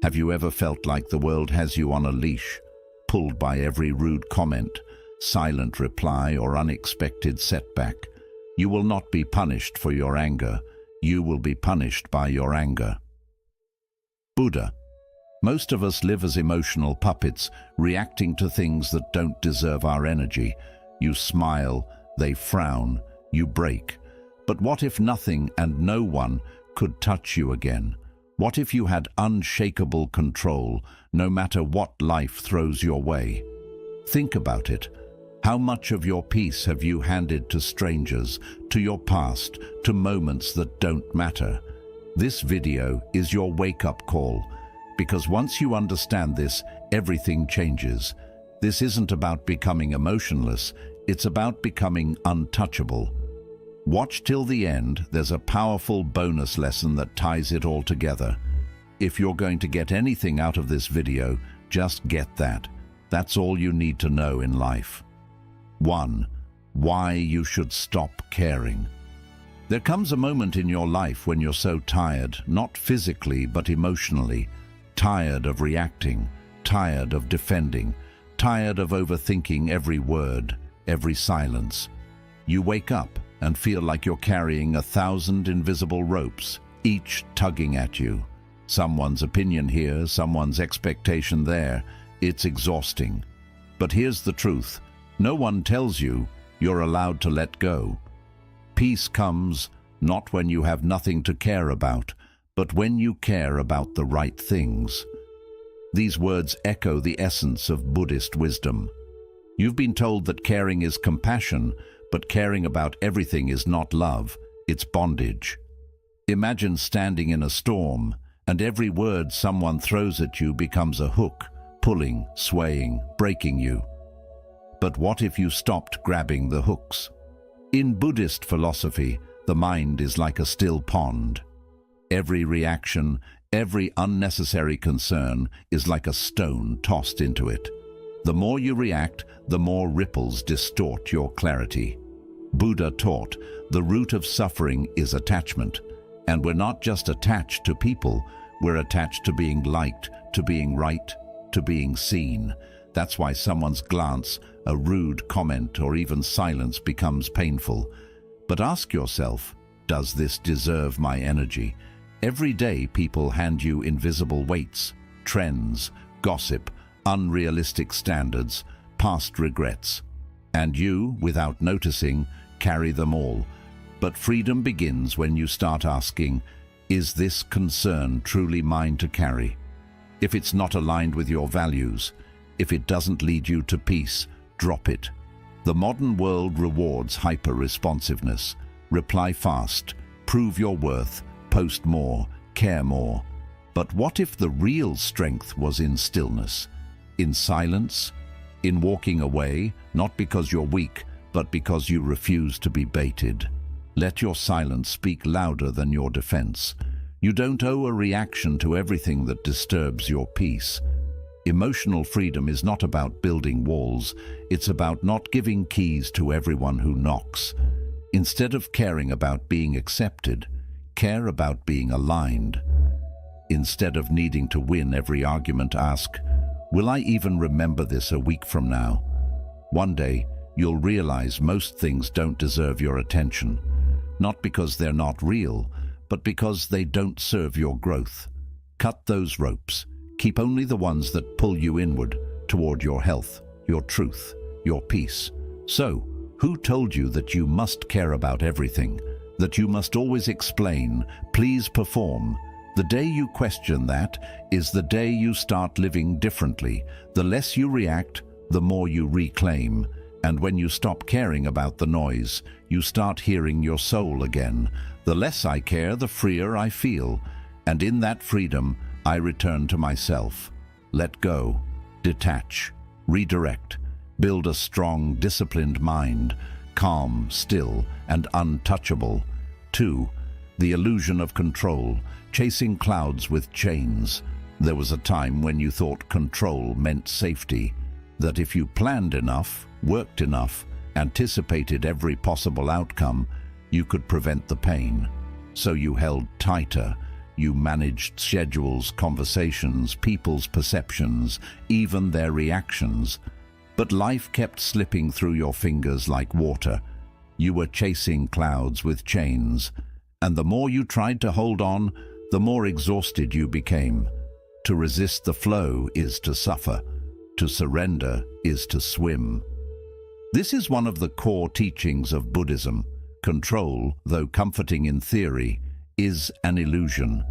Have you ever felt like the world has you on a leash, pulled by every rude comment, silent reply, or unexpected setback? You will not be punished for your anger. You will be punished by your anger. Buddha. Most of us live as emotional puppets, reacting to things that don't deserve our energy. You smile, they frown, you break. But what if nothing and no one could touch you again? What if you had unshakable control, no matter what life throws your way? Think about it. How much of your peace have you handed to strangers, to your past, to moments that don't matter? This video is your wake-up call, because once you understand this, everything changes. This isn't about becoming emotionless, it's about becoming untouchable. Watch till the end, there's a powerful bonus lesson that ties it all together. If you're going to get anything out of this video, just get that. That's all you need to know in life. 1. Why you should stop caring. There comes a moment in your life when you're so tired, not physically but emotionally, tired of reacting, tired of defending, tired of overthinking every word, every silence. You wake up and feel like you're carrying 1,000 invisible ropes, each tugging at you. Someone's opinion here, someone's expectation there. It's exhausting. But here's the truth. No one tells you you're allowed to let go. Peace comes not when you have nothing to care about, but when you care about the right things. These words echo the essence of Buddhist wisdom. You've been told that caring is compassion, but caring about everything is not love, it's bondage. Imagine standing in a storm, and every word someone throws at you becomes a hook, pulling, swaying, breaking you. But what if you stopped grabbing the hooks? In Buddhist philosophy, the mind is like a still pond. Every reaction, every unnecessary concern is like a stone tossed into it. The more you react, the more ripples distort your clarity. Buddha taught the root of suffering is attachment, and we're not just attached to people, we're attached to being liked, to being right, to being seen. That's why someone's glance, a rude comment, or even silence becomes painful. But ask yourself, does this deserve my energy? Every day people hand you invisible weights, trends, gossip, unrealistic standards, past regrets. And you, without noticing, carry them all. But freedom begins when you start asking, is this concern truly mine to carry? If it's not aligned with your values, if it doesn't lead you to peace, drop it. The modern world rewards hyper-responsiveness. Reply fast, prove your worth, post more, care more. But what if the real strength was in stillness, in silence, in walking away, not because you're weak, but because you refuse to be baited? Let your silence speak louder than your defense. You don't owe a reaction to everything that disturbs your peace. Emotional freedom is not about building walls, it's about not giving keys to everyone who knocks. Instead of caring about being accepted, care about being aligned. Instead of needing to win every argument, ask, will I even remember this a week from now? One day, you'll realize most things don't deserve your attention, not because they're not real, but because they don't serve your growth. Cut those ropes. Keep only the ones that pull you inward, toward your health, your truth, your peace. So, who told you that you must care about everything? That you must always explain, please perform? The day you question that is the day you start living differently. The less you react, the more you reclaim. And when you stop caring about the noise, you start hearing your soul again. The less I care, the freer I feel. And in that freedom, I return to myself. Let go, detach, redirect, build a strong, disciplined mind, calm, still, and untouchable. 2. The illusion of control, chasing clouds with chains. There was a time when you thought control meant safety, that if you planned enough, worked enough, anticipated every possible outcome, you could prevent the pain. So you held tighter. You managed schedules, conversations, people's perceptions, even their reactions. But life kept slipping through your fingers like water. You were chasing clouds with chains, and the more you tried to hold on, the more exhausted you became. To resist the flow is to suffer. To surrender is to swim. This is one of the core teachings of Buddhism. Control, though comforting in theory, is an illusion.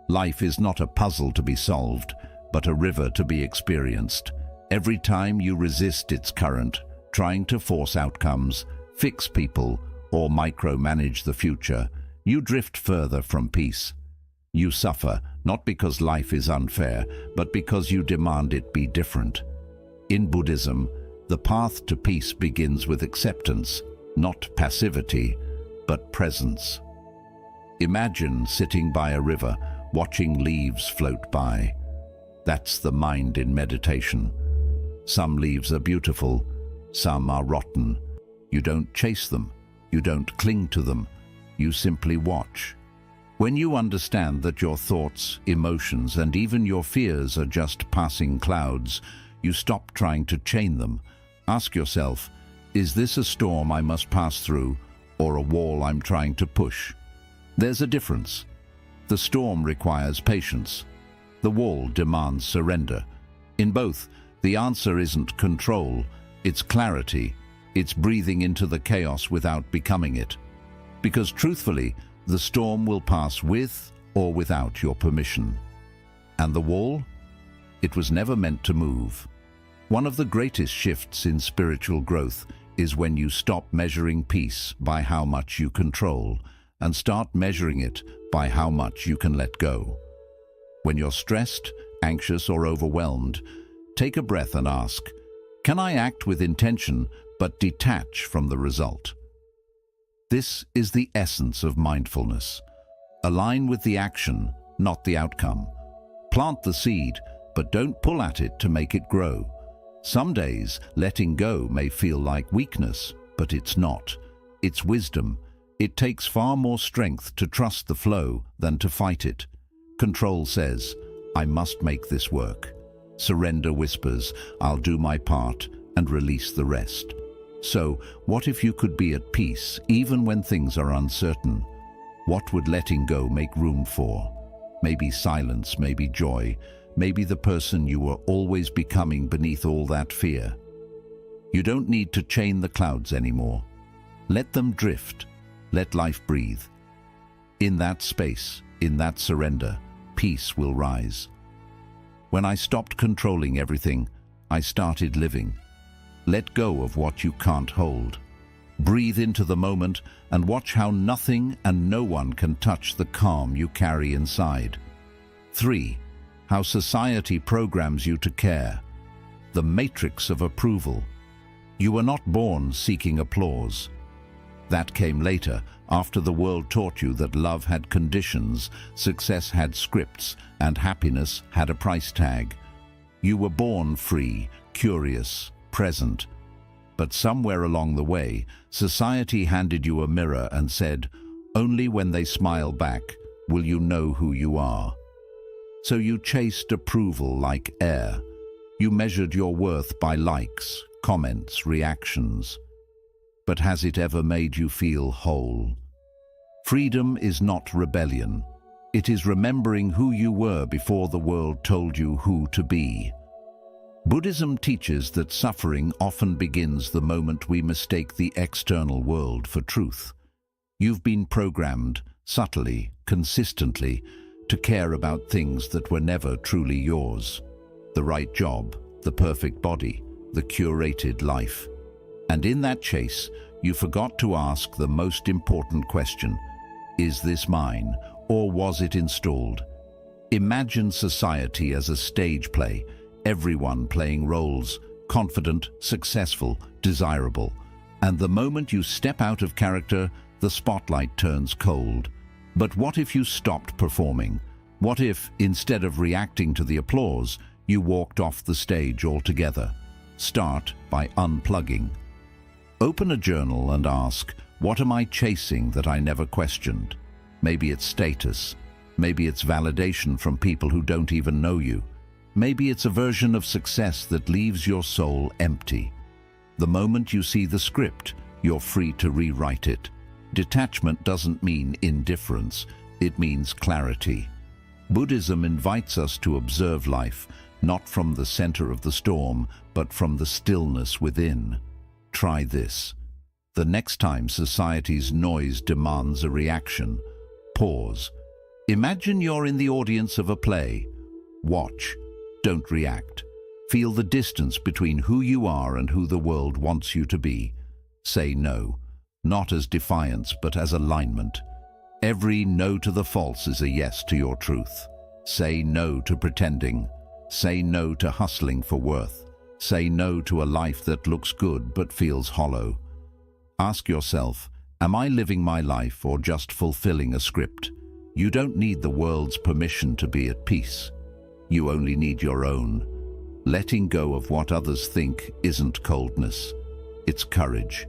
Life is not a puzzle to be solved, but a river to be experienced. Every time you resist its current, trying to force outcomes, fix people, or micromanage the future, you drift further from peace. You suffer, not because life is unfair, but because you demand it be different. In Buddhism, the path to peace begins with acceptance, not passivity, but presence. Imagine sitting by a river, watching leaves float by. That's the mind in meditation. Some leaves are beautiful, some are rotten. You don't chase them, you don't cling to them, you simply watch. When you understand that your thoughts, emotions, and even your fears are just passing clouds, you stop trying to chain them. Ask yourself, is this a storm I must pass through, or a wall I'm trying to push? There's a difference. The storm requires patience. The wall demands surrender. In both, the answer isn't control, it's clarity. It's breathing into the chaos without becoming it. Because truthfully, the storm will pass with or without your permission. And the wall? It was never meant to move. One of the greatest shifts in spiritual growth is when you stop measuring peace by how much you control and start measuring it by how much you can let go. When you're stressed, anxious, or overwhelmed, take a breath and ask, can I act with intention but detach from the result? This is the essence of mindfulness. Align with the action, not the outcome. Plant the seed, but don't pull at it to make it grow. Some days, letting go may feel like weakness, but it's not. It's wisdom. It takes far more strength to trust the flow than to fight it. Control says, I must make this work. Surrender whispers, I'll do my part, and release the rest. So, what if you could be at peace, even when things are uncertain? What would letting go make room for? Maybe silence, maybe joy, maybe the person you were always becoming beneath all that fear. You don't need to chain the clouds anymore. Let them drift. Let life breathe. In that space, in that surrender, peace will rise. When I stopped controlling everything, I started living. Let go of what you can't hold. Breathe into the moment and watch how nothing and no one can touch the calm you carry inside. 3. How society programs you to care. The matrix of approval. You were not born seeking applause. That came later, after the world taught you that love had conditions, success had scripts, and happiness had a price tag. You were born free, curious, present. But somewhere along the way, society handed you a mirror and said, only when they smile back will you know who you are. So you chased approval like air. You measured your worth by likes, comments, reactions. But has it ever made you feel whole? Freedom is not rebellion. It is remembering who you were before the world told you who to be. Buddhism teaches that suffering often begins the moment we mistake the external world for truth. You've been programmed, subtly, consistently, to care about things that were never truly yours. The right job, the perfect body, the curated life. And in that chase, you forgot to ask the most important question, is this mine, or was it installed? Imagine society as a stage play, everyone playing roles, confident, successful, desirable. And the moment you step out of character, the spotlight turns cold. But what if you stopped performing? What if, instead of reacting to the applause, you walked off the stage altogether? Start by unplugging. Open a journal and ask, what am I chasing that I never questioned? Maybe it's status, Maybe it's validation from people who don't even know you. Maybe it's a version of success that leaves your soul empty. The moment you see the script, you're free to rewrite it. Detachment doesn't mean indifference, it means clarity. Buddhism invites us to observe life, not from the center of the storm, but from the stillness within. Try this. The next time society's noise demands a reaction, pause. Imagine you're in the audience of a play. Watch. Don't react. Feel the distance between who you are and who the world wants you to be. Say no, not as defiance, but as alignment. Every no to the false is a yes to your truth. Say no to pretending. Say no to hustling for worth. Say no to a life that looks good but feels hollow. Ask yourself, am I living my life or just fulfilling a script? You don't need the world's permission to be at peace. You only need your own. Letting go of what others think isn't coldness. It's courage.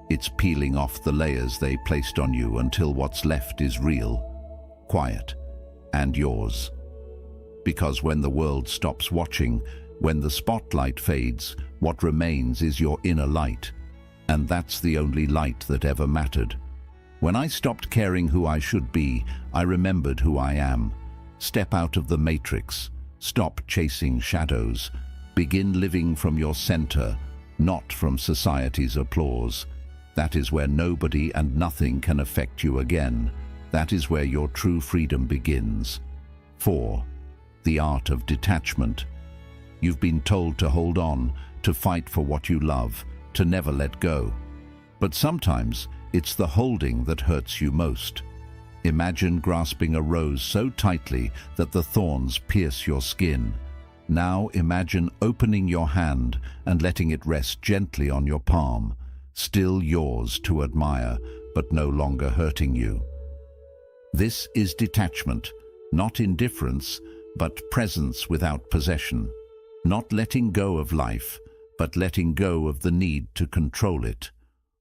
It's peeling off the layers they placed on you until what's left is real, quiet, and yours. Because when the world stops watching, when the spotlight fades, what remains is your inner light. And that's the only light that ever mattered. When I stopped caring who I should be, I remembered who I am. Step out of the matrix. Stop chasing shadows. Begin living from your center, not from society's applause. That is where nobody and nothing can affect you again. That is where your true freedom begins. 4. The art of detachment. You've been told to hold on, to fight for what you love, to never let go. But sometimes it's the holding that hurts you most. Imagine grasping a rose so tightly that the thorns pierce your skin. Now imagine opening your hand and letting it rest gently on your palm, still yours to admire, but no longer hurting you. This is detachment, not indifference, but presence without possession. Not letting go of life, but letting go of the need to control it.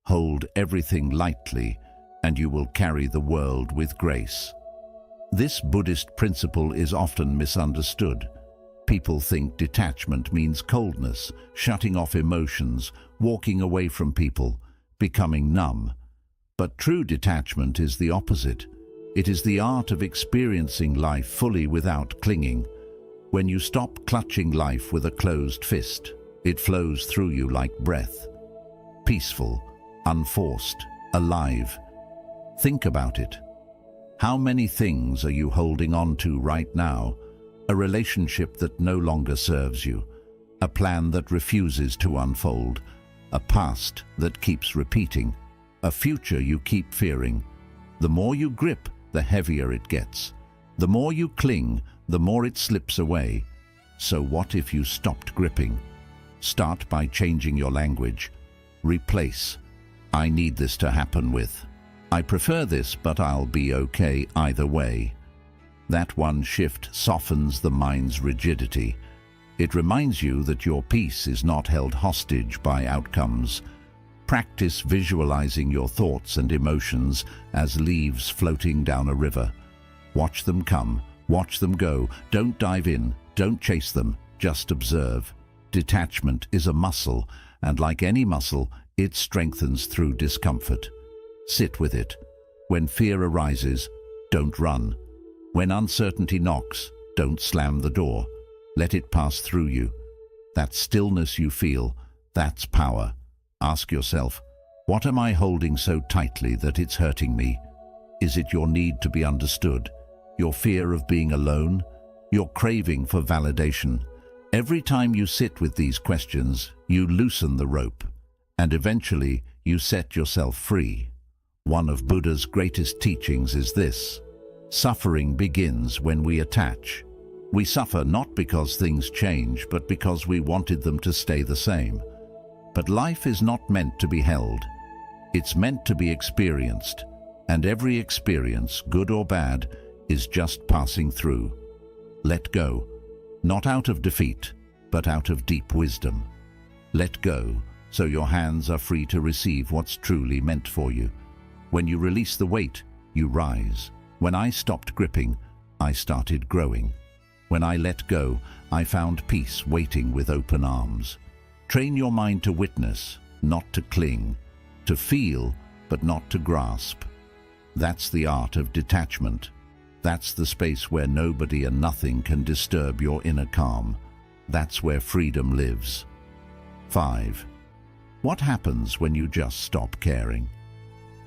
Hold everything lightly, and you will carry the world with grace. This Buddhist principle is often misunderstood. People think detachment means coldness, shutting off emotions, walking away from people, becoming numb. But true detachment is the opposite. It is the art of experiencing life fully without clinging. When you stop clutching life with a closed fist, it flows through you like breath. Peaceful, unforced, alive. Think about it. How many things are you holding on to right now? A relationship that no longer serves you, a plan that refuses to unfold, a past that keeps repeating, a future you keep fearing. The more you grip, the heavier it gets. The more you cling, the more it slips away. So what if you stopped gripping? Start by changing your language. Replace, I need this to happen with, I prefer this, but I'll be okay either way. That one shift softens the mind's rigidity. It reminds you that your peace is not held hostage by outcomes. Practice visualizing your thoughts and emotions as leaves floating down a river. Watch them come, watch them go. Don't dive in, don't chase them, just observe. Detachment is a muscle, and like any muscle, it strengthens through discomfort. Sit with it. When fear arises, don't run. When uncertainty knocks, don't slam the door. Let it pass through you. That stillness you feel, that's power. Ask yourself, what am I holding so tightly that it's hurting me? Is it your need to be understood? Your fear of being alone? Your craving for validation? Every time you sit with these questions, you loosen the rope, and eventually you set yourself free. One of Buddha's greatest teachings is this: suffering begins when we attach. We suffer not because things change, but because we wanted them to stay the same. But life is not meant to be held. It's meant to be experienced, and every experience, good or bad, is just passing through. Let go, not out of defeat, but out of deep wisdom. Let go, so your hands are free to receive what's truly meant for you. When you release the weight, you rise. When I stopped gripping, I started growing. When I let go, I found peace waiting with open arms. Train your mind to witness, not to cling, to feel, but not to grasp. That's the art of detachment. That's the space where nobody and nothing can disturb your inner calm. That's where freedom lives. 5. What happens when you just stop caring?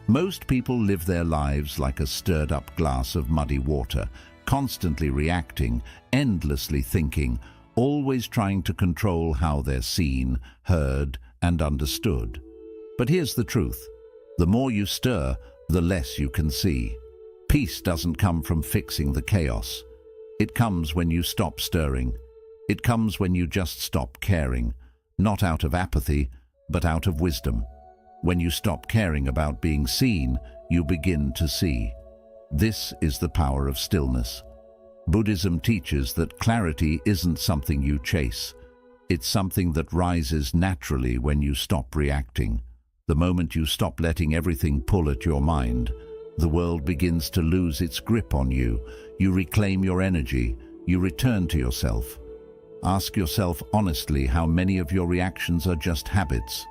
Most people live their lives like a stirred-up glass of muddy water, constantly reacting, endlessly thinking, always trying to control how they're seen, heard, and understood. But here's the truth. The more you stir, the less you can see. Peace doesn't come from fixing the chaos. It comes when you stop stirring. It comes when you just stop caring, not out of apathy, but out of wisdom. When you stop caring about being seen, you begin to see. This is the power of stillness. Buddhism teaches that clarity isn't something you chase. It's something that rises naturally when you stop reacting. The moment you stop letting everything pull at your mind, the world begins to lose its grip on you. You reclaim your energy. You return to yourself. Ask yourself honestly how many of your reactions are just habits.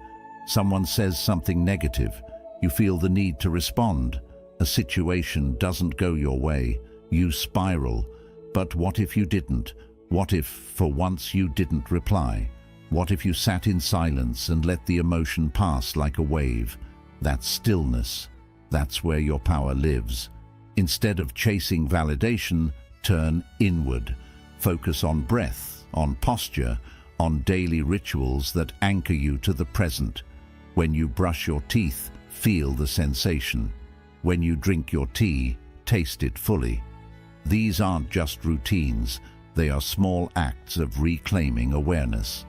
Someone says something negative. You feel the need to respond. A situation doesn't go your way. You spiral. But what if you didn't? What if, for once, you didn't reply? What if you sat in silence and let the emotion pass like a wave? That's stillness. That's where your power lives. Instead of chasing validation, turn inward. Focus on breath, on posture, on daily rituals that anchor you to the present. When you brush your teeth, feel the sensation. When you drink your tea, taste it fully. These aren't just routines. They are small acts of reclaiming awareness.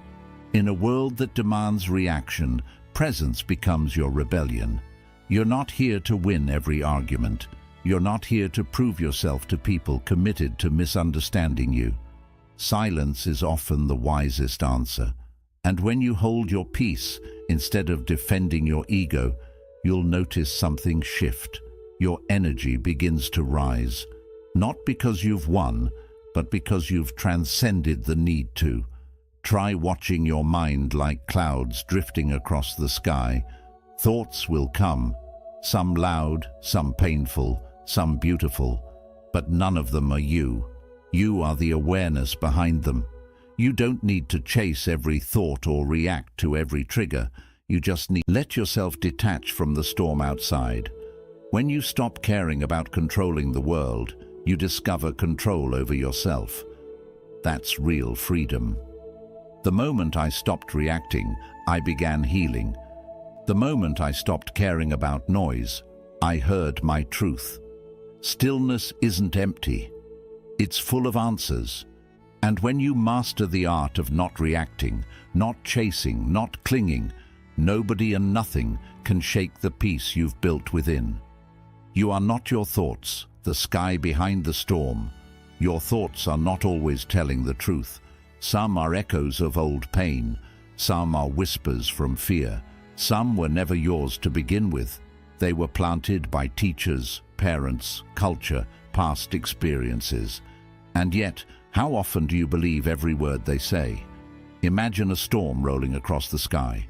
In a world that demands reaction, presence becomes your rebellion. You're not here to win every argument. You're not here to prove yourself to people committed to misunderstanding you. Silence is often the wisest answer. And when you hold your peace, instead of defending your ego, you'll notice something shift. Your energy begins to rise. Not because you've won, but because you've transcended the need to. Try watching your mind like clouds drifting across the sky. Thoughts will come, some loud, some painful, some beautiful, but none of them are you. You are the awareness behind them. You don't need to chase every thought or react to every trigger. You just need to let yourself detach from the storm outside. When you stop caring about controlling the world, you discover control over yourself. That's real freedom. The moment I stopped reacting, I began healing. The moment I stopped caring about noise, I heard my truth. Stillness isn't empty. It's full of answers. And when you master the art of not reacting, not chasing, not clinging, nobody and nothing can shake the peace you've built within. You are not your thoughts, the sky behind the storm. Your thoughts are not always telling the truth. Some are echoes of old pain. Some are whispers from fear. Some were never yours to begin with. They were planted by teachers, parents, culture, past experiences. And yet, how often do you believe every word they say? Imagine a storm rolling across the sky.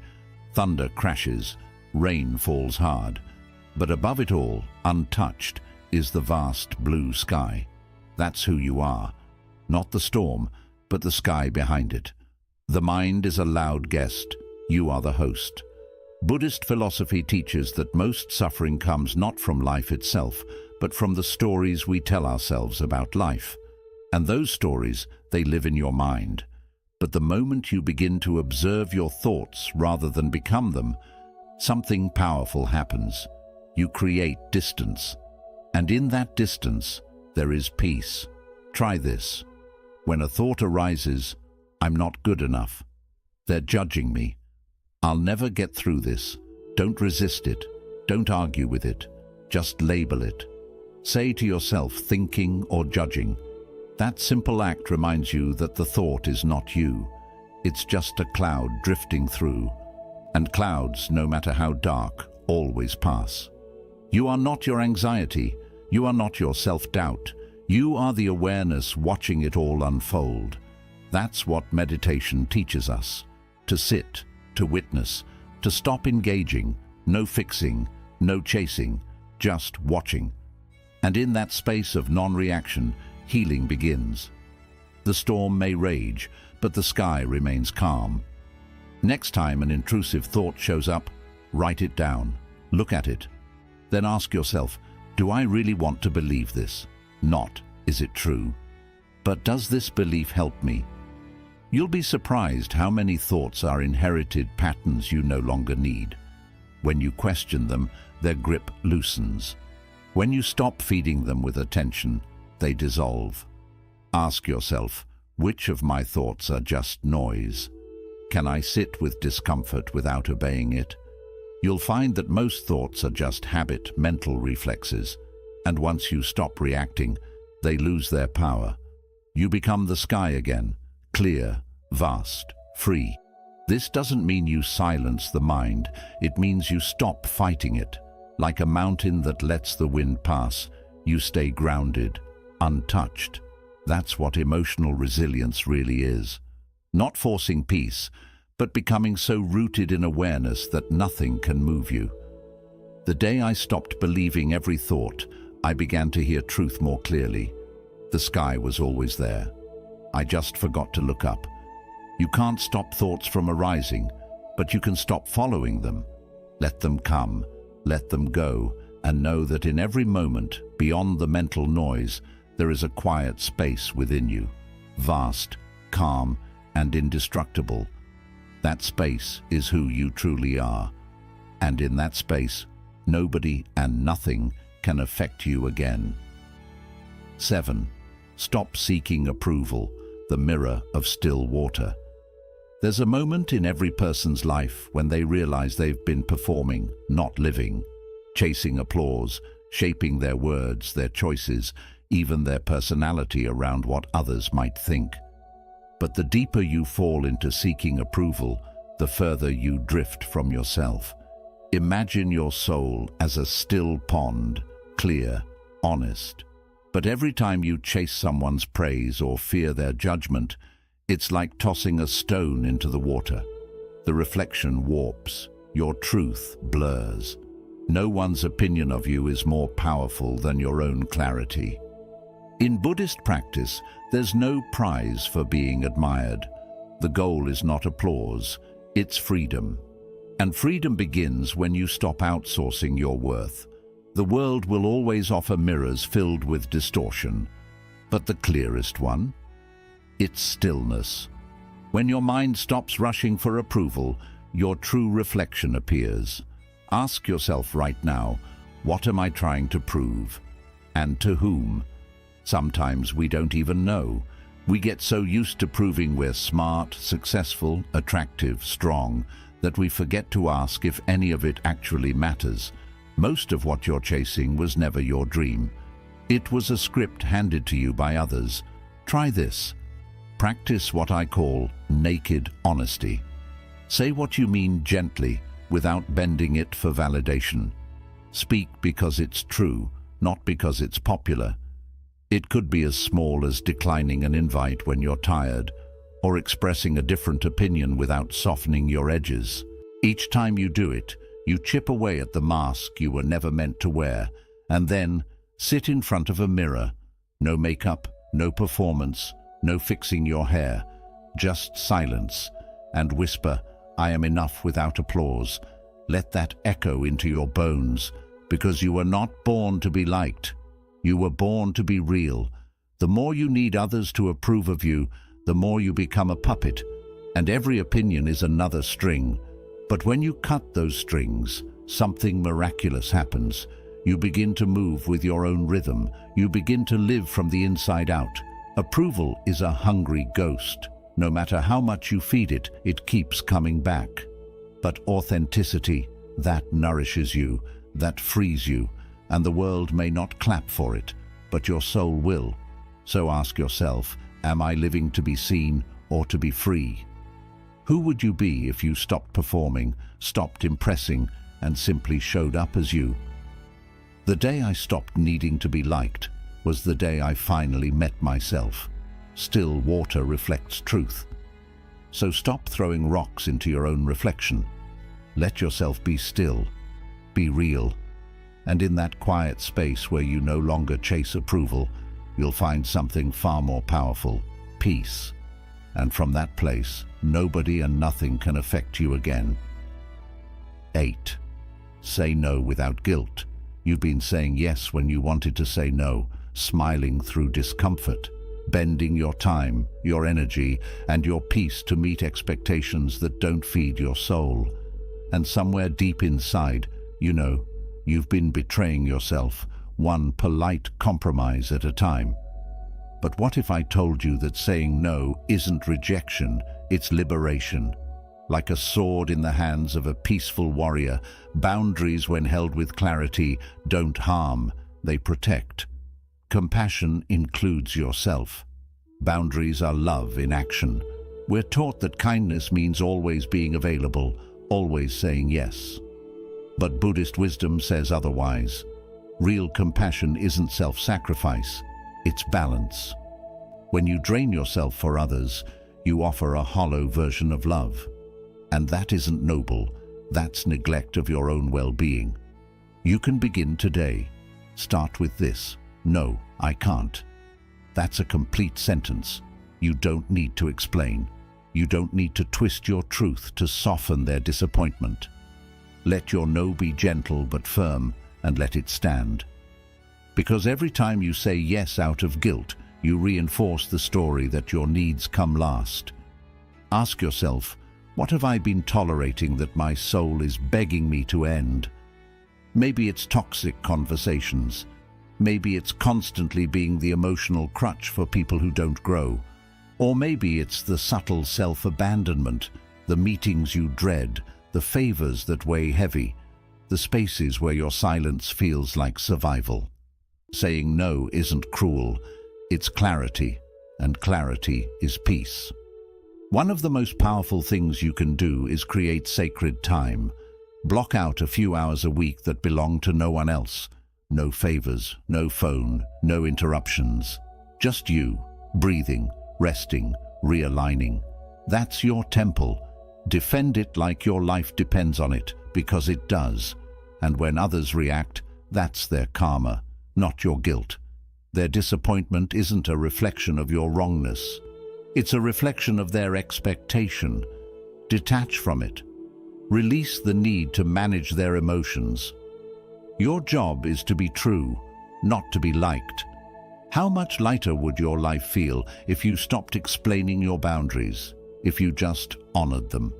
Thunder crashes, rain falls hard. But above it all, untouched, is the vast blue sky. That's who you are. Not the storm, but the sky behind it. The mind is a loud guest. You are the host. Buddhist philosophy teaches that most suffering comes not from life itself, but from the stories we tell ourselves about life. And those stories, they live in your mind. But the moment you begin to observe your thoughts rather than become them, something powerful happens. You create distance. And in that distance, there is peace. Try this. When a thought arises, I'm not good enough. They're judging me. I'll never get through this. Don't resist it. Don't argue with it. Just label it. Say to yourself, thinking or judging. That simple act reminds you that the thought is not you. It's just a cloud drifting through. And clouds, no matter how dark, always pass. You are not your anxiety. You are not your self-doubt. You are the awareness watching it all unfold. That's what meditation teaches us. To sit, to witness, to stop engaging, no fixing, no chasing, just watching. And in that space of non-reaction, healing begins. The storm may rage, but the sky remains calm. Next time an intrusive thought shows up, write it down, look at it. Then ask yourself, do I really want to believe this? Not, is it true? But does this belief help me? You'll be surprised how many thoughts are inherited patterns you no longer need. When you question them, their grip loosens. When you stop feeding them with attention, they dissolve. Ask yourself, which of my thoughts are just noise? Can I sit with discomfort without obeying it? You'll find that most thoughts are just habit, mental reflexes, and once you stop reacting, they lose their power. You become the sky again, clear, vast, free. This doesn't mean you silence the mind, it means you stop fighting it. Like a mountain that lets the wind pass, you stay grounded, untouched. That's what emotional resilience really is. Not forcing peace, but becoming so rooted in awareness that nothing can move you. The day I stopped believing every thought, I began to hear truth more clearly. The sky was always there. I just forgot to look up. You can't stop thoughts from arising, but you can stop following them. Let them come, let them go, and know that in every moment, beyond the mental noise, there is a quiet space within you, vast, calm, and indestructible. That space is who you truly are. And in that space, nobody and nothing can affect you again. 7. Stop seeking approval, the mirror of still water. There's a moment in every person's life when they realize they've been performing, not living, chasing applause, shaping their words, their choices, even their personality around what others might think. But the deeper you fall into seeking approval, the further you drift from yourself. Imagine your soul as a still pond, clear, honest. But every time you chase someone's praise or fear their judgment, it's like tossing a stone into the water. The reflection warps, your truth blurs. No one's opinion of you is more powerful than your own clarity. In Buddhist practice, there's no prize for being admired. The goal is not applause, it's freedom. And freedom begins when you stop outsourcing your worth. The world will always offer mirrors filled with distortion, but the clearest one? It's stillness. When your mind stops rushing for approval, your true reflection appears. Ask yourself right now, what am I trying to prove? And to whom? Sometimes we don't even know. We get so used to proving we're smart, successful, attractive, strong, that we forget to ask if any of it actually matters. Most of what you're chasing was never your dream. It was a script handed to you by others. Try this. Practice what I call naked honesty. Say what you mean gently, without bending it for validation. Speak because it's true, not because it's popular. It could be as small as declining an invite when you're tired, or expressing a different opinion without softening your edges. Each time you do it, you chip away at the mask you were never meant to wear, and then sit in front of a mirror. No makeup, no performance, no fixing your hair, just silence, and whisper, I am enough without applause. Let that echo into your bones, because you were not born to be liked. You were born to be real. The more you need others to approve of you, the more you become a puppet, and every opinion is another string. But when you cut those strings, something miraculous happens. You begin to move with your own rhythm. You begin to live from the inside out. Approval is a hungry ghost. No matter how much you feed it, it keeps coming back. But authenticity, that nourishes you, that frees you, and the world may not clap for it, but your soul will. So ask yourself, am I living to be seen or to be free? Who would you be if you stopped performing, stopped impressing, and simply showed up as you? The day I stopped needing to be liked, was the day I finally met myself. Still water reflects truth. So stop throwing rocks into your own reflection. Let yourself be still, be real, and in that quiet space where you no longer chase approval, you'll find something far more powerful, peace. And from that place, nobody and nothing can affect you again. 8. Say no without guilt. You've been saying yes when you wanted to say no, smiling through discomfort, bending your time, your energy, and your peace to meet expectations that don't feed your soul. And somewhere deep inside, you know, you've been betraying yourself, one polite compromise at a time. But what if I told you that saying no isn't rejection, it's liberation? Like a sword in the hands of a peaceful warrior, boundaries, when held with clarity, don't harm, they protect. Compassion includes yourself. Boundaries are love in action. We're taught that kindness means always being available, always saying yes. But Buddhist wisdom says otherwise. Real compassion isn't self-sacrifice, it's balance. When you drain yourself for others, you offer a hollow version of love. And that isn't noble, that's neglect of your own well-being. You can begin today. Start with this: no, I can't. That's a complete sentence. You don't need to explain. You don't need to twist your truth to soften their disappointment. Let your no be gentle but firm, and let it stand. Because every time you say yes out of guilt, you reinforce the story that your needs come last. Ask yourself, what have I been tolerating that my soul is begging me to end? Maybe it's toxic conversations. Maybe it's constantly being the emotional crutch for people who don't grow. Or maybe it's the subtle self-abandonment, the meetings you dread, the favors that weigh heavy, the spaces where your silence feels like survival. Saying no isn't cruel, it's clarity, and clarity is peace. One of the most powerful things you can do is create sacred time. Block out a few hours a week that belong to no one else. No favors, no phone, no interruptions. Just you, breathing, resting, realigning. That's your temple. Defend it like your life depends on it, because it does. And when others react, that's their karma, not your guilt. Their disappointment isn't a reflection of your wrongness. It's a reflection of their expectation. Detach from it. Release the need to manage their emotions. Your job is to be true, not to be liked. How much lighter would your life feel if you stopped explaining your boundaries, if you just honored them?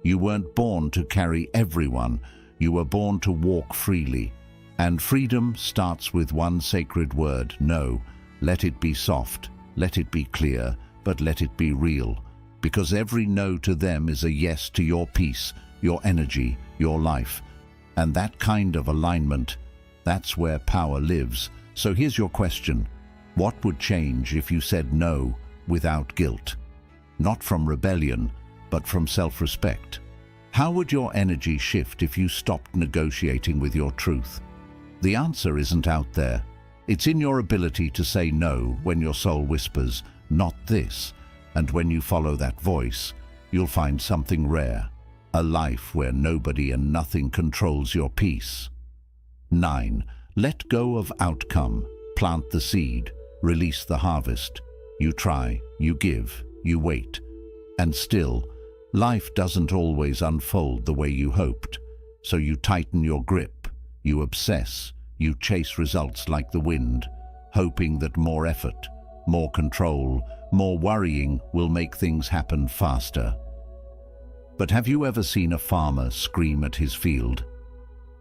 You weren't born to carry everyone, you were born to walk freely. And freedom starts with one sacred word: no. Let it be soft, let it be clear, but let it be real. Because every no to them is a yes to your peace, your energy, your life. And that kind of alignment, that's where power lives. So here's your question. What would change if you said no without guilt? Not from rebellion, but from self-respect. How would your energy shift if you stopped negotiating with your truth? The answer isn't out there. It's in your ability to say no when your soul whispers, not this. And when you follow that voice, you'll find something rare. A life where nobody and nothing controls your peace. 9. Let go of outcome. Plant the seed. Release the harvest. You try, you give, you wait. And still, life doesn't always unfold the way you hoped. So you tighten your grip. You obsess. You chase results like the wind, hoping that more effort, more control, more worrying will make things happen faster. But have you ever seen a farmer scream at his field?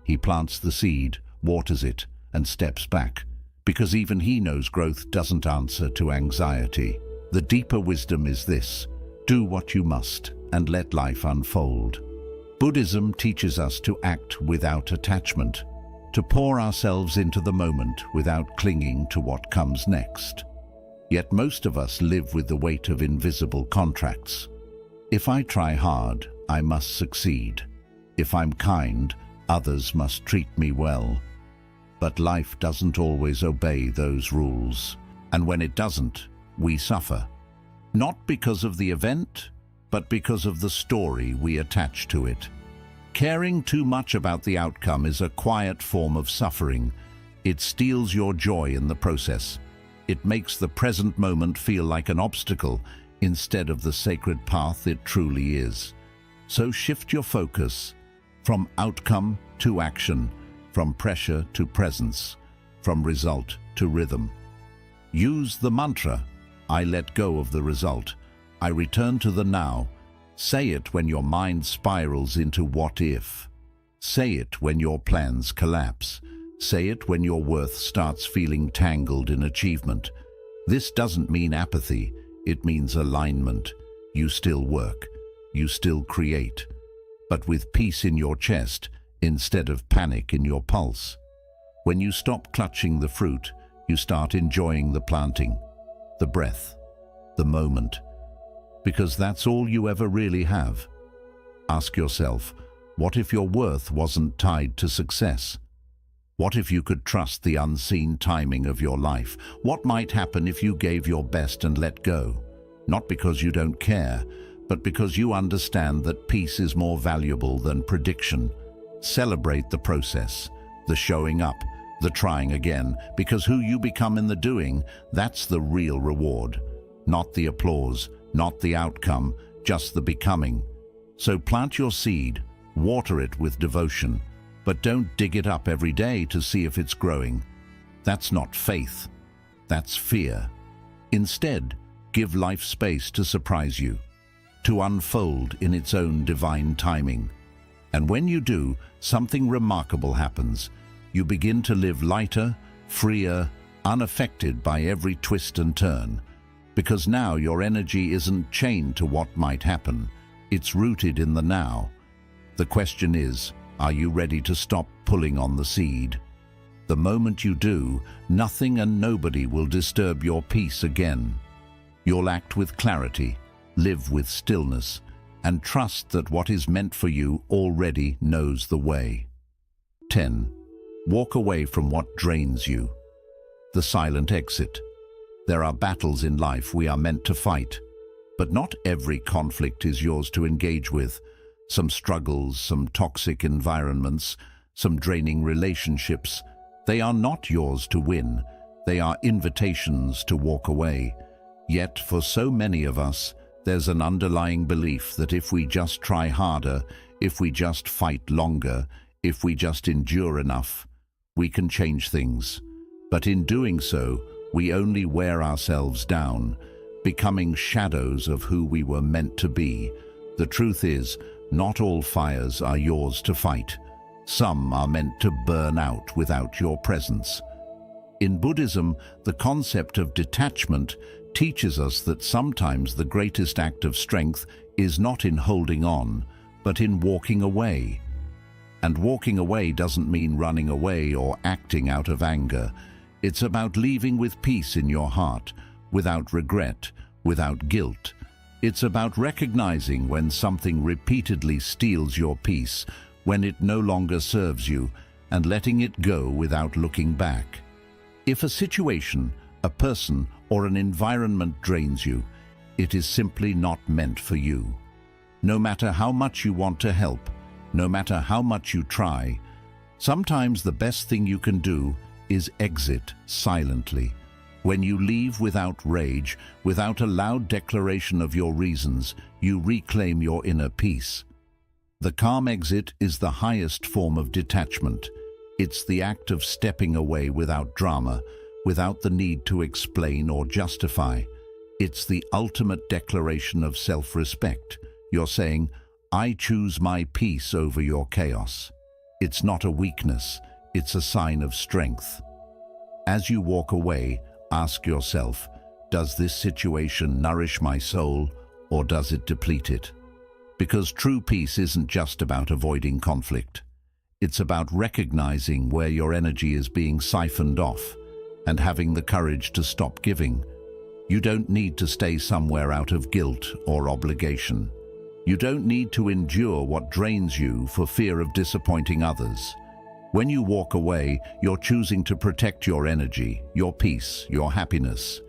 He plants the seed, waters it, and steps back, because even he knows growth doesn't answer to anxiety. The deeper wisdom is this: do what you must and let life unfold. Buddhism teaches us to act without attachment, to pour ourselves into the moment without clinging to what comes next. Yet most of us live with the weight of invisible contracts. If I try hard, I must succeed. If I'm kind, others must treat me well. But life doesn't always obey those rules. And when it doesn't, we suffer. Not because of the event, but because of the story we attach to it. Caring too much about the outcome is a quiet form of suffering. It steals your joy in the process. It makes the present moment feel like an obstacle instead of the sacred path it truly is. So shift your focus from outcome to action, from pressure to presence, from result to rhythm. Use the mantra, I let go of the result. I return to the now. Say it when your mind spirals into what if. Say it when your plans collapse. Say it when your worth starts feeling tangled in achievement. This doesn't mean apathy, it means alignment. You still work, you still create, but with peace in your chest instead of panic in your pulse. When you stop clutching the fruit, you start enjoying the planting, the breath, the moment, because that's all you ever really have. Ask yourself, what if your worth wasn't tied to success? What if you could trust the unseen timing of your life? What might happen if you gave your best and let go? Not because you don't care, but because you understand that peace is more valuable than prediction. Celebrate the process, the showing up, the trying again, because who you become in the doing, that's the real reward. Not the applause, not the outcome, just the becoming. So plant your seed, water it with devotion, but don't dig it up every day to see if it's growing. That's not faith, that's fear. Instead, give life space to surprise you, to unfold in its own divine timing. And when you do, something remarkable happens. You begin to live lighter, freer, unaffected by every twist and turn. Because now your energy isn't chained to what might happen. It's rooted in the now. The question is, are you ready to stop pulling on the seed? The moment you do, nothing and nobody will disturb your peace again. You'll act with clarity, live with stillness, and trust that what is meant for you already knows the way. 10. Walk away from what drains you. The silent exit. There are battles in life we are meant to fight, but not every conflict is yours to engage with. Some struggles, some toxic environments, some draining relationships, they are not yours to win. They are invitations to walk away. Yet for so many of us, there's an underlying belief that if we just try harder, if we just fight longer, if we just endure enough, we can change things. But in doing so, we only wear ourselves down, becoming shadows of who we were meant to be. The truth is, not all fires are yours to fight. Some are meant to burn out without your presence. In Buddhism, the concept of detachment teaches us that sometimes the greatest act of strength is not in holding on, but in walking away. And walking away doesn't mean running away or acting out of anger. It's about leaving with peace in your heart, without regret, without guilt. It's about recognizing when something repeatedly steals your peace, when it no longer serves you, and letting it go without looking back. If a situation, a person, or an environment drains you, it is simply not meant for you. No matter how much you want to help, no matter how much you try, sometimes the best thing you can do is exit silently. When you leave without rage, without a loud declaration of your reasons, you reclaim your inner peace. The calm exit is the highest form of detachment. It's the act of stepping away without drama, without the need to explain or justify. It's the ultimate declaration of self-respect. You're saying, I choose my peace over your chaos. It's not a weakness, it's a sign of strength. As you walk away, ask yourself, does this situation nourish my soul or does it deplete it? Because true peace isn't just about avoiding conflict. It's about recognizing where your energy is being siphoned off and having the courage to stop giving. You don't need to stay somewhere out of guilt or obligation. You don't need to endure what drains you for fear of disappointing others. When you walk away, you're choosing to protect your energy, your peace, your happiness.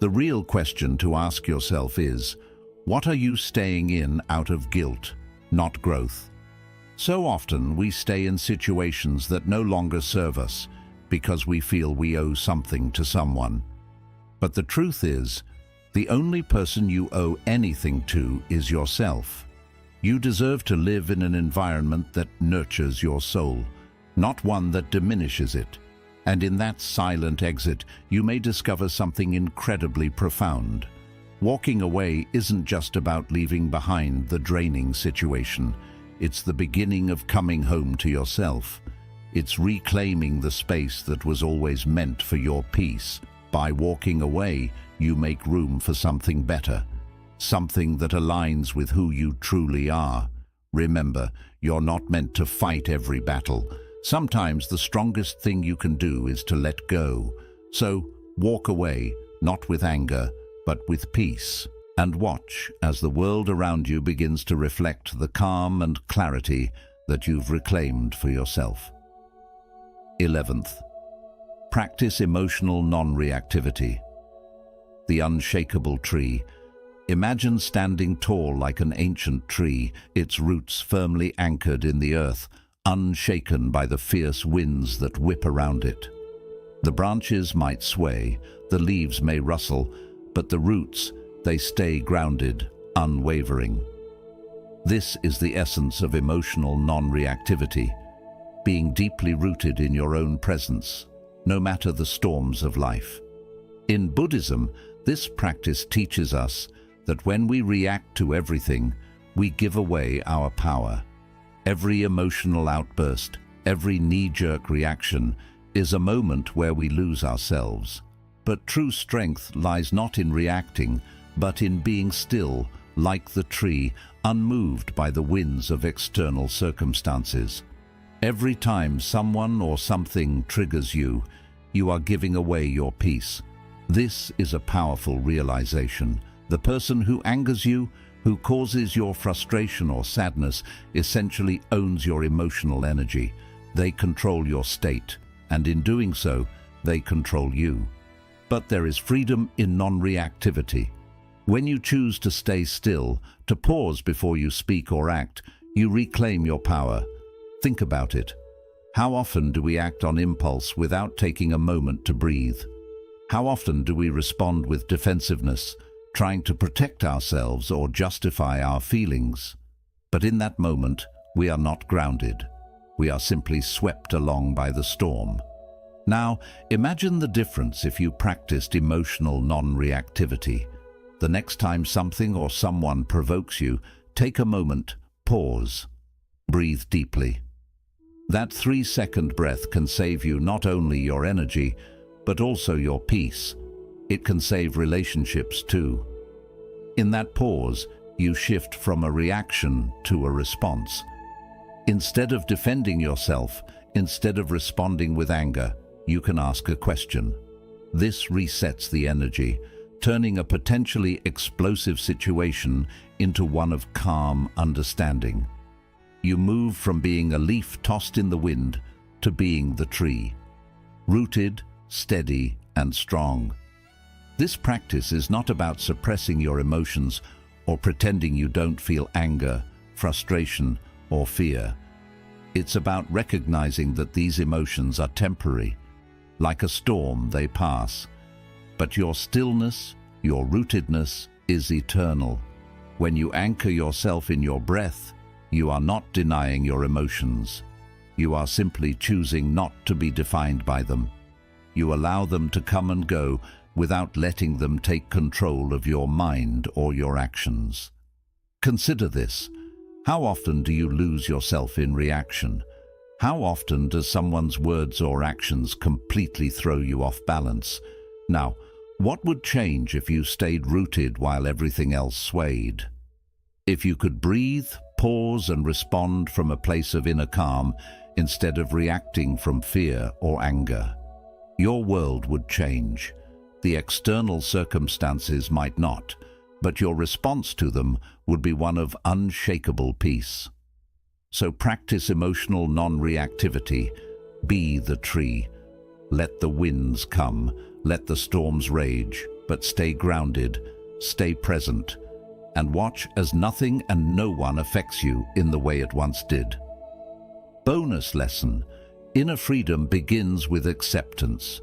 The real question to ask yourself is, what are you staying in out of guilt, not growth? So often we stay in situations that no longer serve us because we feel we owe something to someone. But the truth is, the only person you owe anything to is yourself. You deserve to live in an environment that nurtures your soul, not one that diminishes it. And in that silent exit, you may discover something incredibly profound. Walking away isn't just about leaving behind the draining situation. It's the beginning of coming home to yourself. It's reclaiming the space that was always meant for your peace. By walking away, you make room for something better, something that aligns with who you truly are. Remember, you're not meant to fight every battle. Sometimes the strongest thing you can do is to let go. So walk away, not with anger, but with peace. And watch as the world around you begins to reflect the calm and clarity that you've reclaimed for yourself. 11th, practice emotional non-reactivity. The unshakable tree. Imagine standing tall like an ancient tree, its roots firmly anchored in the earth, unshaken by the fierce winds that whip around it. The branches might sway, the leaves may rustle, but the roots, they stay grounded, unwavering. This is the essence of emotional non-reactivity, being deeply rooted in your own presence, no matter the storms of life. In Buddhism, this practice teaches us that when we react to everything, we give away our power. Every emotional outburst, every knee-jerk reaction is a moment where we lose ourselves. But true strength lies not in reacting, but in being still, like the tree, unmoved by the winds of external circumstances. Every time someone or something triggers you, you are giving away your peace. This is a powerful realization. The person who angers you, who causes your frustration or sadness, essentially owns your emotional energy. They control your state, and in doing so, they control you. But there is freedom in non-reactivity. When you choose to stay still, to pause before you speak or act, you reclaim your power. Think about it. How often do we act on impulse without taking a moment to breathe? How often do we respond with defensiveness, trying to protect ourselves or justify our feelings? But in that moment, we are not grounded. We are simply swept along by the storm. Now, imagine the difference if you practiced emotional non-reactivity. The next time something or someone provokes you, take a moment, pause, breathe deeply. That 3-second breath can save you not only your energy, but also your peace. It can save relationships too. In that pause, you shift from a reaction to a response. Instead of defending yourself, instead of responding with anger, you can ask a question. This resets the energy, turning a potentially explosive situation into one of calm understanding. You move from being a leaf tossed in the wind to being the tree, rooted, steady, and strong. This practice is not about suppressing your emotions or pretending you don't feel anger, frustration, or fear. It's about recognizing that these emotions are temporary. Like a storm, they pass. But your stillness, your rootedness, is eternal. When you anchor yourself in your breath, you are not denying your emotions. You are simply choosing not to be defined by them. You allow them to come and go without letting them take control of your mind or your actions. Consider this. How often do you lose yourself in reaction? How often does someone's words or actions completely throw you off balance? Now, what would change if you stayed rooted while everything else swayed? If you could breathe, pause, and respond from a place of inner calm instead of reacting from fear or anger, your world would change. The external circumstances might not, but your response to them would be one of unshakable peace. So practice emotional non-reactivity. Be the tree. Let the winds come, let the storms rage, but stay grounded, stay present, and watch as nothing and no one affects you in the way it once did. Bonus lesson: inner freedom begins with acceptance.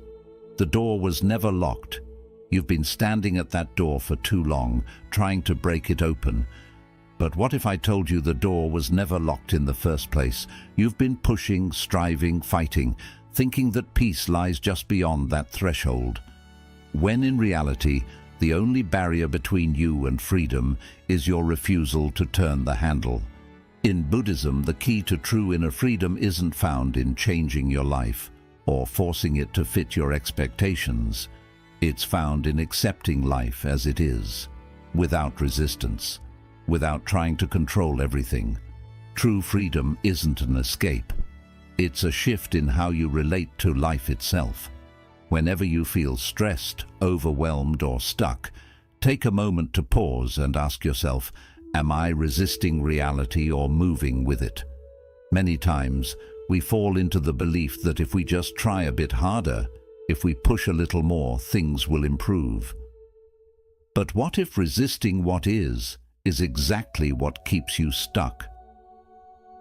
The door was never locked. You've been standing at that door for too long, trying to break it open. But what if I told you the door was never locked in the first place? You've been pushing, striving, fighting, thinking that peace lies just beyond that threshold. When in reality, the only barrier between you and freedom is your refusal to turn the handle. In Buddhism, the key to true inner freedom isn't found in changing your life or forcing it to fit your expectations. It's found in accepting life as it is, without resistance, without trying to control everything. True freedom isn't an escape. It's a shift in how you relate to life itself. Whenever you feel stressed, overwhelmed, or stuck, take a moment to pause and ask yourself, am I resisting reality or moving with it? Many times, we fall into the belief that if we just try a bit harder, if we push a little more, things will improve. But what if resisting what is exactly what keeps you stuck?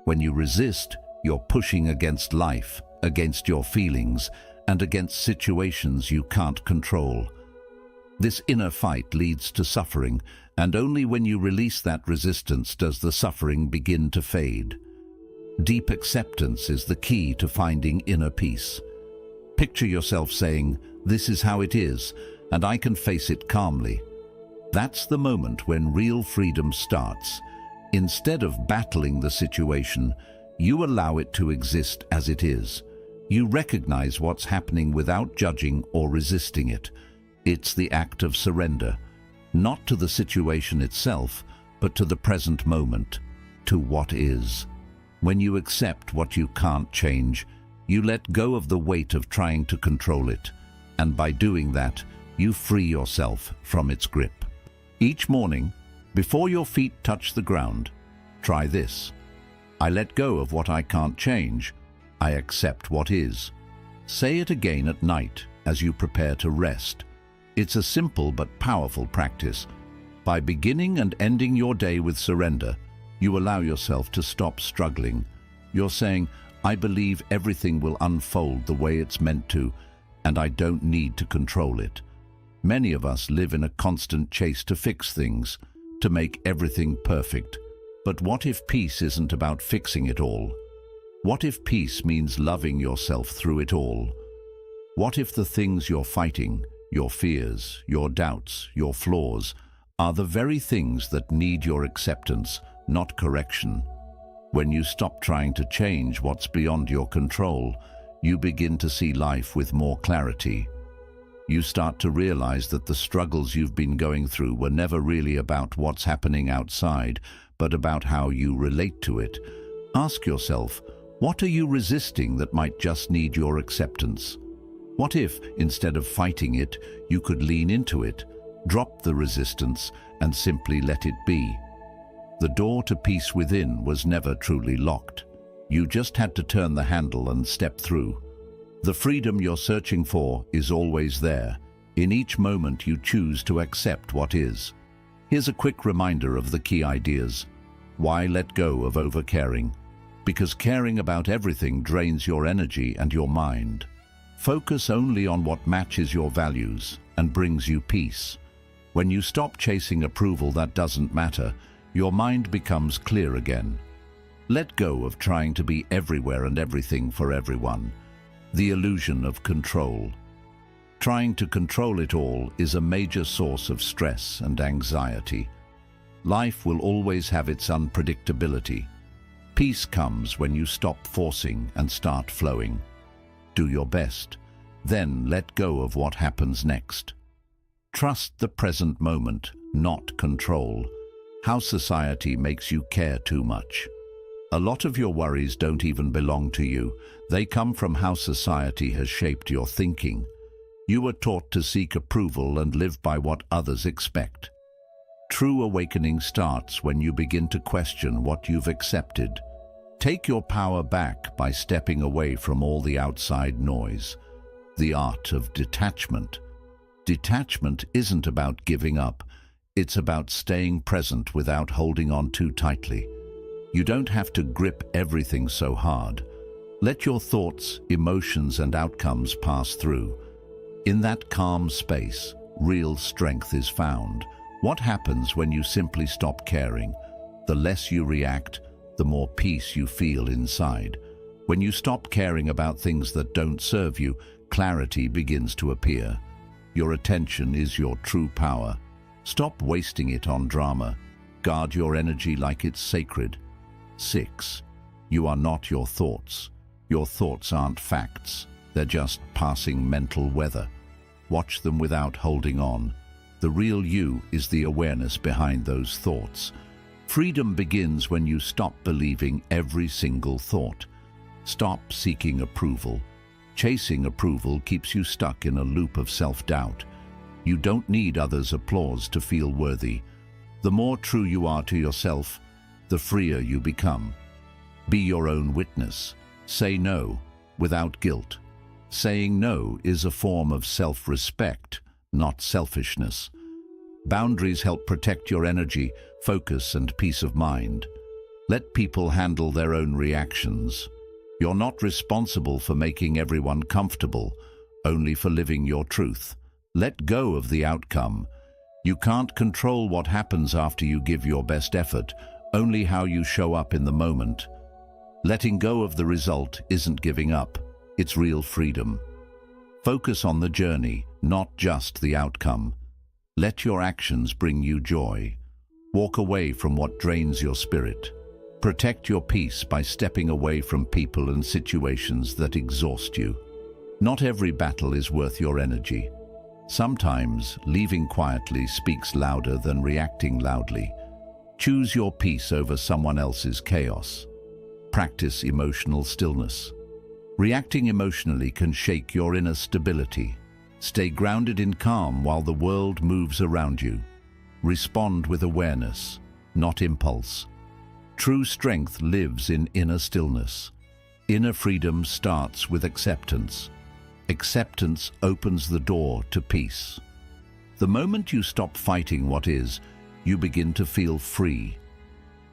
When you resist, you're pushing against life, against your feelings, and against situations you can't control. This inner fight leads to suffering, and only when you release that resistance does the suffering begin to fade. Deep acceptance is the key to finding inner peace. Picture yourself saying, "This is how it is, and I can face it calmly." That's the moment when real freedom starts. Instead of battling the situation, you allow it to exist as it is. You recognize what's happening without judging or resisting it. It's the act of surrender, not to the situation itself, but to the present moment, to what is. When you accept what you can't change, you let go of the weight of trying to control it, and by doing that, you free yourself from its grip. Each morning, before your feet touch the ground, try this. I let go of what I can't change. I accept what is. Say it again at night as you prepare to rest. It's a simple but powerful practice. By beginning and ending your day with surrender, you allow yourself to stop struggling. You're saying, I believe everything will unfold the way it's meant to, and I don't need to control it. Many of us live in a constant chase to fix things, to make everything perfect. But what if peace isn't about fixing it all? What if peace means loving yourself through it all? What if the things you're fighting, your fears, your doubts, your flaws, are the very things that need your acceptance, not correction? When you stop trying to change what's beyond your control, you begin to see life with more clarity. You start to realize that the struggles you've been going through were never really about what's happening outside, but about how you relate to it. Ask yourself, what are you resisting that might just need your acceptance? What if, instead of fighting it, you could lean into it, drop the resistance, and simply let it be? The door to peace within was never truly locked. You just had to turn the handle and step through. The freedom you're searching for is always there. In each moment you choose to accept what is. Here's a quick reminder of the key ideas. Why let go of overcaring? Because caring about everything drains your energy and your mind. Focus only on what matches your values and brings you peace. When you stop chasing approval that doesn't matter, your mind becomes clear again. Let go of trying to be everywhere and everything for everyone. The illusion of control. Trying to control it all is a major source of stress and anxiety. Life will always have its unpredictability. Peace comes when you stop forcing and start flowing. Do your best, then let go of what happens next. Trust the present moment, not control. How society makes you care too much. A lot of your worries don't even belong to you. They come from how society has shaped your thinking. You were taught to seek approval and live by what others expect. True awakening starts when you begin to question what you've accepted. Take your power back by stepping away from all the outside noise. The art of detachment. Detachment isn't about giving up. It's about staying present without holding on too tightly. You don't have to grip everything so hard. Let your thoughts, emotions, and outcomes pass through. In that calm space, real strength is found. What happens when you simply stop caring? The less you react, the more peace you feel inside. When you stop caring about things that don't serve you, clarity begins to appear. Your attention is your true power. Stop wasting it on drama. Guard your energy like it's sacred. 6. You are not your thoughts. Your thoughts aren't facts. They're just passing mental weather. Watch them without holding on. The real you is the awareness behind those thoughts. Freedom begins when you stop believing every single thought. Stop seeking approval. Chasing approval keeps you stuck in a loop of self-doubt. You don't need others' applause to feel worthy. The more true you are to yourself, the freer you become. Be your own witness. Say no without guilt. Saying no is a form of self-respect, not selfishness. Boundaries help protect your energy, focus, and peace of mind. Let people handle their own reactions. You're not responsible for making everyone comfortable, only for living your truth. Let go of the outcome. You can't control what happens after you give your best effort, only how you show up in the moment. Letting go of the result isn't giving up, it's real freedom. Focus on the journey, not just the outcome. Let your actions bring you joy. Walk away from what drains your spirit. Protect your peace by stepping away from people and situations that exhaust you. Not every battle is worth your energy. Sometimes leaving quietly speaks louder than reacting loudly. Choose your peace over someone else's chaos. Practice emotional stillness. Reacting emotionally can shake your inner stability. Stay grounded in calm while the world moves around you. Respond with awareness, not impulse. True strength lives in inner stillness. Inner freedom starts with acceptance. Acceptance opens the door to peace. The moment you stop fighting what is, you begin to feel free.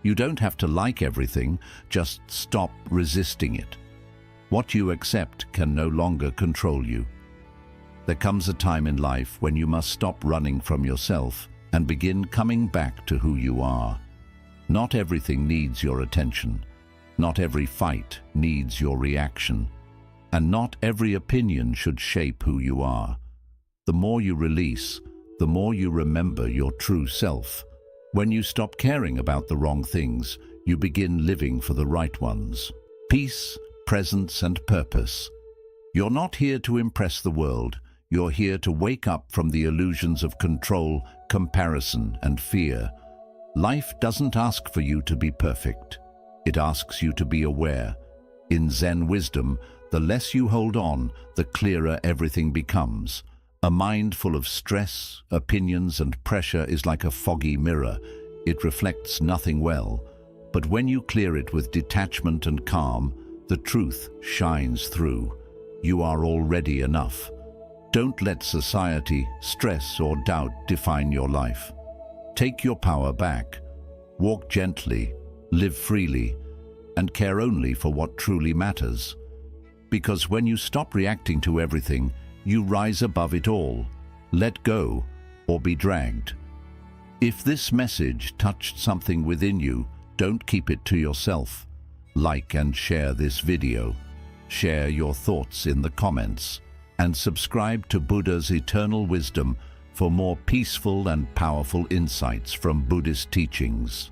You don't have to like everything, just stop resisting it. What you accept can no longer control you. There comes a time in life when you must stop running from yourself and begin coming back to who you are. Not everything needs your attention. Not every fight needs your reaction. And not every opinion should shape who you are. The more you release, the more you remember your true self. When you stop caring about the wrong things, you begin living for the right ones. Peace, presence, and purpose. You're not here to impress the world. You're here to wake up from the illusions of control, comparison, and fear. Life doesn't ask for you to be perfect. It asks you to be aware. In Zen wisdom, the less you hold on, the clearer everything becomes. A mind full of stress, opinions, and pressure is like a foggy mirror. It reflects nothing well. But when you clear it with detachment and calm, the truth shines through. You are already enough. Don't let society, stress, or doubt define your life. Take your power back. Walk gently, live freely, and care only for what truly matters. Because when you stop reacting to everything, you rise above it all. Let go, or be dragged. If this message touched something within you, don't keep it to yourself. Like and share this video. Share your thoughts in the comments. And subscribe to Buddha's Eternal Wisdom for more peaceful and powerful insights from Buddhist teachings.